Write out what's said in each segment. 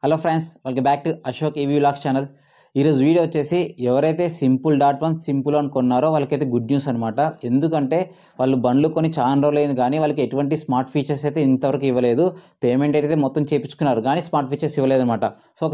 Hello friends, welcome back to Ashok EV vlogs channel. ఈరోజు video వచ్చేసి ఎవరైతే Simple.1 కొన్నారో వాళ్ళకైతే గుడ్ న్యూస్ అనమాట. ఎందుకంటే వాళ్ళు బండ్లు కొని చాలా రోజులైంది కానీ వాళ్ళకి ఎటువంటి స్మార్ట్ ఫీచర్స్ అయితే ఇంతవరకు ఇవ్వలేదు. పేమెంట్ అయితే మొత్తం చేయించుకున్నారు కానీ స్మార్ట్ ఫీచర్స్ ఇవ్వలేదు అనమాట. సో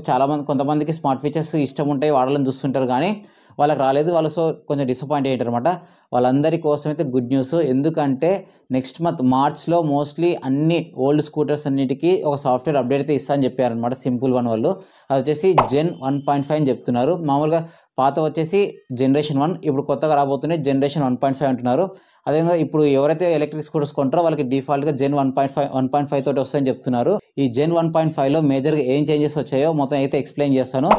కొంతమందికి స్మార్ట్ ఫీచర్స్ ఇష్టం ఉంటాయి, వాడాలని చూస్తుంటారు కానీ వాళ్ళకి రాలేదు. వాళ్ళు సో కొంచెం డిసప్పాయింట్ అయ్యారు అనమాట. వాళ్ళందరి కోసం అయితే గుడ్ న్యూస్. ఎందుకంటే నెక్స్ట్ మంత్ మార్చ్లో మోస్ట్లీ అన్ని ఓల్డ్ స్కూటర్స్ అన్నిటికీ ఒక సాఫ్ట్వేర్ అప్డేట్ అయితే ఇస్తా అని చెప్పారనమాట Simple.1 వాళ్ళు. అది వచ్చేసి Gen 1.5 అని చెప్తున్నారు. మామూలుగా పాత వచ్చేసి జనరేషన్ 1, ఇప్పుడు కొత్తగా రాబోతున్నాయి జనరేషన్ 1.5 అంటున్నారు. అదేవిధంగా ఇప్పుడు ఎవరైతే ఎలక్ట్రిక్ స్కూటర్స్ కొంటారో వాళ్ళకి డిఫాల్ట్గా Gen 1.5 తోటి వస్తాయని చెప్తున్నారు. ఈ Gen 1.5లో మేజర్గా ఏం చేంజెస్ వచ్చాయో మొత్తం అయితే ఎక్స్ప్లెయిన్ చేస్తాను.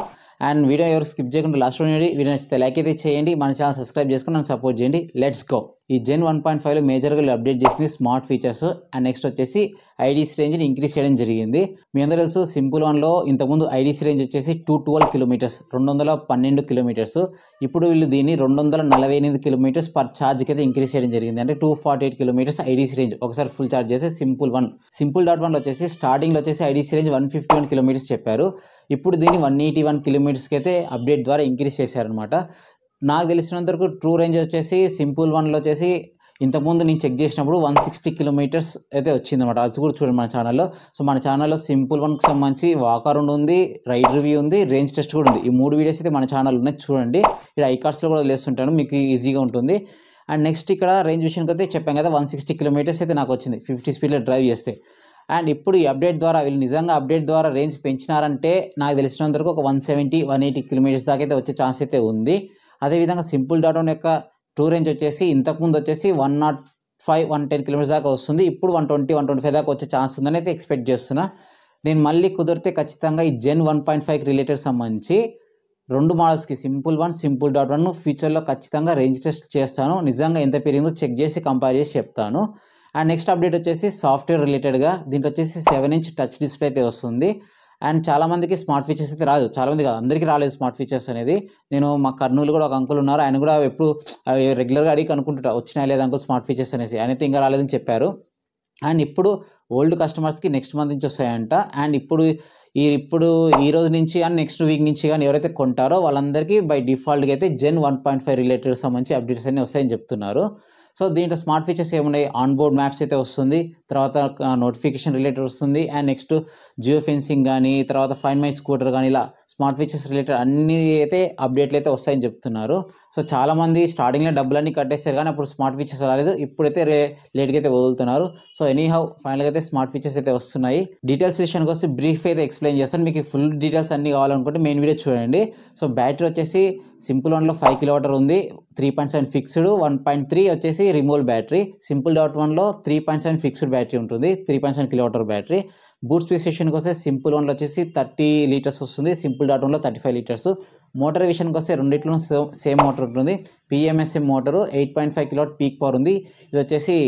అండ్ వీడియో ఎవరు స్కిప్ చేయకుండా లాస్ట్ చూడండి. వీడియో నచ్చితే లైక్ అయితే చేయండి, మన ఛానల్ సబ్స్క్రైబ్ చేసుకుని నన్ను సపోర్ట్ చేయండి. Let's go. ఈ Gen 1.5లో మేజర్గా అప్డేట్ చేసింది స్మార్ట్ ఫీచర్స్ అండ్ నెక్స్ట్ వచ్చేసి ఐడీసీ రేంజ్ని ఇంక్రీజ్ చేయడం జరిగింది. మీ అందరూ తెలుసు Simple.1లో ఇంతకుముందు ఐడీసీ రేంజ్ వచ్చేసి 212 కిలోమీటర్స్, 212 కిలోమీటర్స్. ఇప్పుడు వీళ్ళు దీన్ని 248 కిలోమీటర్స్ పర్ ఛార్జ్కి అయితే ఇంక్రీజ్ చేయడం జరిగింది. అంటే 248 కిలోమీటర్స్ ఐడీసీ రేంజ్ ఒకసారి ఫుల్ ఛార్జ్ చేసి Simple.1లో వచ్చేసి స్టార్టింగ్లో వచ్చేసి ఐడీసీ రేంజ్ 151 కిలోమీటర్స్ చెప్పారు. ఇప్పుడు దీన్ని 181 కిలోమీటర్స్కి అయితే అప్డేట్ ద్వారా ఇంక్రీజ్ చేశారనమాట. నాకు తెలిసినంతవరకు ట్రూ రేంజ్ వచ్చేసి Simple.1లో వచ్చేసి ఇంతకుముందు నేను చెక్ చేసినప్పుడు 160 కిలోమీటర్స్ అయితే వచ్చిందన్నమాట. అది కూడా చూడండి మన ఛానల్లో. సో మన ఛానల్లో Simple.1కి సంబంధించి వాకరౌండ్ ఉంది, రైడ్ రివ్యూ ఉంది, రేంజ్ టెస్ట్ కూడా ఉంది. ఈ 3 వీడియోస్ అయితే మన ఛానల్ ఉన్నాయి, చూడండి. ఇక్కడ ఐకార్డ్స్లో కూడా వదిలేస్తుంటాను, మీకు ఈజీగా ఉంటుంది. అండ్ నెక్స్ట్ ఇక్కడ రేంజ్ విషయానికి అయితే చెప్పాం కదా, 160 కిలోమీటర్స్ అయితే నాకు వచ్చింది 50 స్పీడ్లో డ్రైవ్ చేస్తే. అండ్ ఇప్పుడు ఈ అప్డేట్ ద్వారా వీళ్ళు నిజంగా అప్డేట్ ద్వారా రేంజ్ పెంచినారంటే నాకు తెలిసినంతవరకు ఒక 170-180 కిలోమీటర్స్ దాకా అయితే వచ్చే ఛాన్స్ అయితే ఉంది. అదేవిధంగా Simple.1 యొక్క ట్రూ రేంజ్ వచ్చేసి ఇంతకుముందు వచ్చేసి 105-110 కిలోమీటర్స్ దాకా వస్తుంది. ఇప్పుడు 120-125 దాకా వచ్చే ఛాన్స్ ఉందని అయితే ఎక్స్పెక్ట్ చేస్తున్నా. నేను మళ్ళీ కుదిరితే ఖచ్చితంగా ఈ Gen 1.5 రిలేటెడ్ సంబంధించి 2 మోడల్స్కి Simple.1 ఫ్యూచర్లో ఖచ్చితంగా రేంజ్ టెస్ట్ చేస్తాను. నిజంగా ఎంత పెరిగిందో చెక్ చేసి కంపేర్ చేసి చెప్తాను. అండ్ నెక్స్ట్ అప్డేట్ వచ్చేసి సాఫ్ట్వేర్ రిలేటెడ్గా దీంట్లో వచ్చేసి 7-inch టచ్ డిస్ప్లే అయితే వస్తుంది. అండ్ చాలామందికి స్మార్ట్ ఫీచర్స్ అయితే రాదు, చాలామంది కాదు, అందరికీ రాలేదు స్మార్ట్ ఫీచర్స్ అనేది. నేను మా కర్నూలు కూడా ఒక అంకుల్ ఉన్నారు, ఆయన కూడా ఎప్పుడు రెగ్యులర్గా అడిగి కనుక్కుంటా వచ్చినాయి లేదా అంకుల్ స్మార్ట్ ఫీచర్స్ అనేసి. ఆయన అయితే ఇంకా రాలేదని చెప్పారు. అండ్ ఇప్పుడు ఓల్డ్ కస్టమర్స్కి నెక్స్ట్ మంత్ నుంచి వస్తాయంట. అండ్ ఇప్పుడు ఈ రోజు నుంచి కానీ నెక్స్ట్ వీక్ నుంచి కానీ ఎవరైతే కొంటారో వాళ్ళందరికీ బై డిఫాల్ట్గా అయితే Gen 1.5 రిలేటెడ్ సంబంధించి అప్డేట్స్ అన్నీ వస్తాయని చెప్తున్నారు. సో దీంట్లో స్మార్ట్ ఫీచర్స్ ఏమున్నాయి, ఆన్ బోర్డ్ మ్యాప్స్ అయితే వస్తుంది, తర్వాత నోటిఫికేషన్ రిలేటెడ్ వస్తుంది, అండ్ నెక్స్ట్ జియో ఫెన్సింగ్ కానీ, తర్వాత ఫైండ్ మై స్కూటర్ కానీ, ఇలా స్మార్ట్ ఫీచర్స్ రిలేటెడ్ అన్నీ అయితే అప్డేట్లు అయితే వస్తాయని చెప్తున్నారు. సో చాలామంది స్టార్టింగ్లో డబ్బులన్నీ కట్టేస్తారు కానీ అప్పుడు స్మార్ట్ ఫీచర్స్ రాలేదు, ఇప్పుడైతే లేట్గా అయితే వదులుతున్నారు. సో ఎనీహౌ ఫైనల్గా అయితే స్మార్ట్ ఫీచర్స్ అయితే వస్తున్నాయి. డీటెయిల్స్ విషయానికి వస్తే బ్రీఫ్ అయితే ఎక్స్ప్లెయిన్ చేస్తాను. మీకు ఫుల్ డీటెయిల్స్ అన్నీ కావాలనుకుంటే మెయిన్ వీడియో చూడండి. సో బ్యాటరీ వచ్చేసి Simple.1లో 5 kWh ఉంది, 3.7 ఫిక్స్డ్, 1.3 వచ్చేసి రిమూవల్ బ్యాటరీ. Simple.1లో 3.7 ఫిక్స్డ్ బ్యాటరీ ఉంటుంది, 3.7 kWh బ్యాటరీ. బూట్ స్పెసిఫికేషన్కి వస్తే Simple.1లో వచ్చేసి 30 లీటర్స్ వస్తుంది, Simple.1లో 35 లీటర్స్. మోటార్ విషయానికి వస్తే రెండిట్లో సేమ్ మోటార్ ఉంటుంది, PMSM motor, 8.5 kW peak power ఉంది. ఇది వచ్చేసి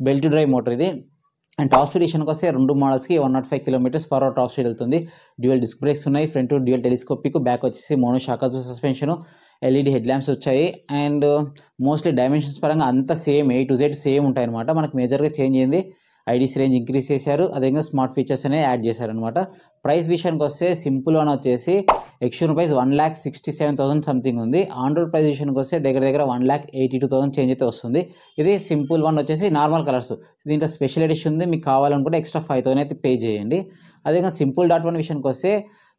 బెల్ట్ డ్రైవ్ మోటార్ ఇది. అండ్ టాప్ స్పీడ్ విషయానికి వస్తే 2 మోడల్స్కి 105 km/h టాప్ స్పీడ్ వెళ్తుంది. డ్యూయల్ డిస్క్ బ్రేక్స్ ఉన్నాయి, ఫ్రంట్ డ్యూయల్ టెలిస్కోపిక్, బ్యాక్ వచ్చేసి mono shock suspension, LED head lamps వచ్చాయి. అండ్ మోస్ట్లీ డైమెన్షన్స్ పరంగా అంతా same, A to Z same ఉంటాయి అనమాట. మనకు మేజర్గా చేంజ్ అయింది, ఐడీసీ రేంజ్ ఇంక్రీజ్ చేశారు, అదేవిధంగా స్మార్ట్ ఫీచర్స్ అనేది యాడ్ చేశారనమాట. ప్రైస్ విషయానికి వస్తే Simple.1 వచ్చేసి ఎక్స్టర్నల్ ప్రైస్ 1,67,000 సంథింగ్ ఉంది. ఆన్ రోడ్ ప్రైస్ విషయానికి వస్తే దగ్గర 1,82,000 చేంజ్ అయితే వస్తుంది. ఇది Simple.1 వచ్చేసి నార్మల్ కలర్స్. దీంట్లో స్పెషల్ ఎడిషన్ ఉంది, మీకు కావాలనుకుంటే ఎక్స్ట్రా 5,000 అయితే పే చేయండి. అదేవిధంగా Simple.1 విషయానికి వస్తే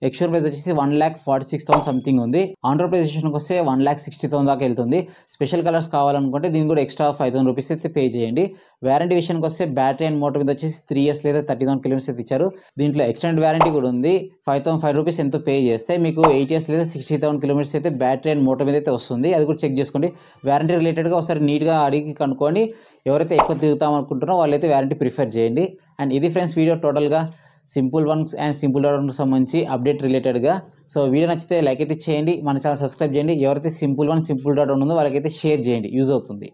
ఎక్స్టర్నల్ ప్రైస్ వచ్చేసి 1,46,000 సంథింగ్ ఉంది. ఆన్ రోడ్ ప్రైస్ విషయానికి వస్తే 1,60,000 దాకా వెళ్తుంది. స్పెషల్ కలర్స్ కావాలనుకుంటే దీనికి కూడా ఎక్స్ట్రా 5,000 రూపీస్ అయితే పే చేయండి. వారంటీ విషయానికి వస్తే బ్యాటరీ అండ్ మోటార్ మీద వచ్చేసి 3 years లేదా 30,000 kilometers అయితే ఇచ్చారు. దీంట్లో ఎక్స్టెండెడ్ వారంటీ కూడా ఉంది. 5,005 రూపీస్ ఎంతో పే చేస్తే మీకు 8 years లేదా 60,000 kilometers అయితే బ్యాటరీ అండ్ మోటార్ మీద అయితే వస్తుంది. అది కూడా చెక్ చేసుకోండి. వారంటీ రిలేటెడ్గా ఒకసారి నీట్గా అడిగి కనుక్కోండి. ఎవరైతే ఎక్కువ తిరుగుతాం అనుకుంటారో వాళ్ళైతే వారంటీ ప్రిఫర్ చేయండి. అండ్ ఇది ఫ్రెండ్స్ వీడియో టోటల్గా Simple.1 అండ్ Simple.1కి సంబంధించి అప్డేట్ రిలేటెడ్గా. సో వీడియో నచ్చితే లైక్ అయితే చేయండి, మన ఛానల్ సబ్స్క్రైబ్ చేయండి. ఎవరైతే Simple.1 ఉందో వాళ్ళకైతే షేర్ చేయండి, యూజ్ అవుతుంది.